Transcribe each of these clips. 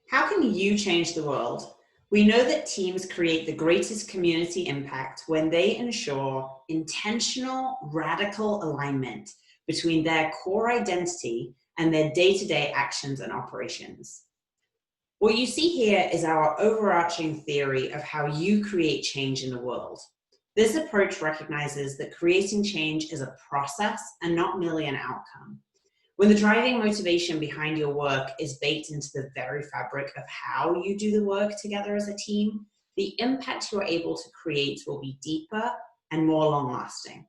How can you change the world? We know that teams create the greatest community impact when they ensure intentional, radical alignment between their core identity and their day-to-day actions and operations. What you see here is our overarching theory of how you create change in the world. This approach recognizes that creating change is a process and not merely an outcome. When the driving motivation behind your work is baked into the very fabric of how you do the work together as a team, the impact you're able to create will be deeper and more long-lasting.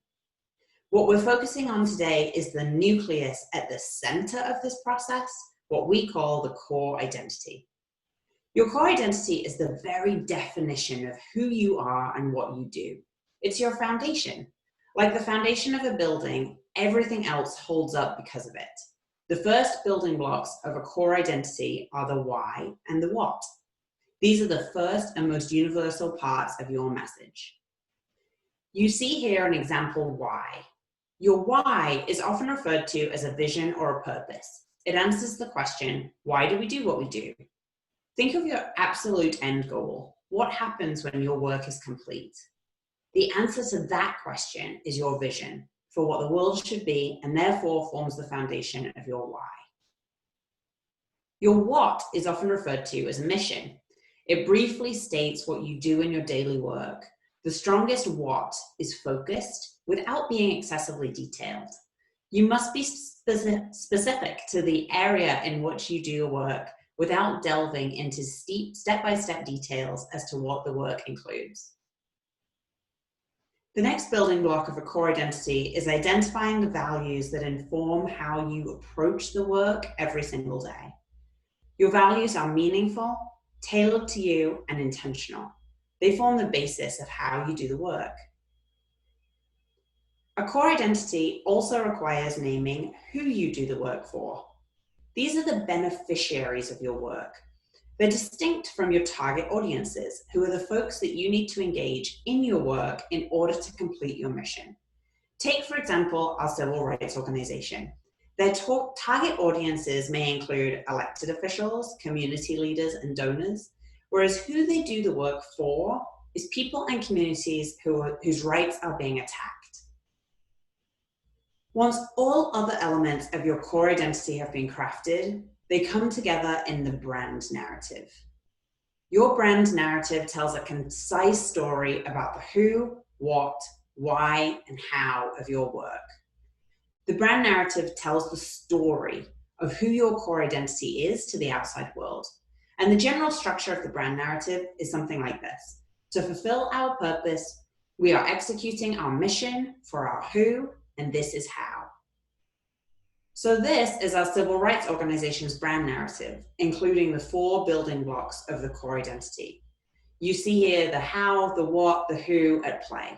What we're focusing on today is the nucleus at the center of this process, what we call the core identity. Your core identity is the very definition of who you are and what you do. It's your foundation. Like the foundation of a building, everything else holds up because of it. The first building blocks of a core identity are the why and the what. These are the first and most universal parts of your message. You see here an example why. Your why is often referred to as a vision or a purpose. It answers the question, why do we do what we do? Think of your absolute end goal. What happens when your work is complete? The answer to that question is your vision for what the world should be, and therefore forms the foundation of your why. Your what is often referred to as a mission. It briefly states what you do in your daily work. The strongest what is focused without being excessively detailed. You must be specific to the area in which you do your work without delving into steep step-by-step details as to what the work includes. The next building block of a core identity is identifying the values that inform how you approach the work every single day. Your values are meaningful, tailored to you, and intentional. They form the basis of how you do the work. A core identity also requires naming who you do the work for. These are the beneficiaries of your work. They're distinct from your target audiences, who are the folks that you need to engage in your work in order to complete your mission. Take, for example, our civil rights organization. Their target audiences may include elected officials, community leaders, and donors, whereas who they do the work for is people and communities whose rights are being attacked. Once all other elements of your core identity have been crafted, they come together in the brand narrative. Your brand narrative tells a concise story about the who, what, why, and how of your work. The brand narrative tells the story of who your core identity is to the outside world. And the general structure of the brand narrative is something like this. To fulfill our purpose, we are executing our mission for our who, and this is how. So this is our civil rights organization's brand narrative, including the 4 building blocks of the core identity. You see here the how, the what, the who at play.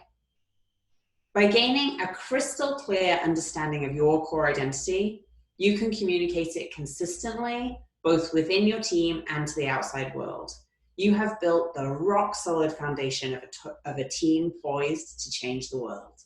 By gaining a crystal clear understanding of your core identity, you can communicate it consistently, both within your team and to the outside world. You have built the rock-solid foundation of a team poised to change the world.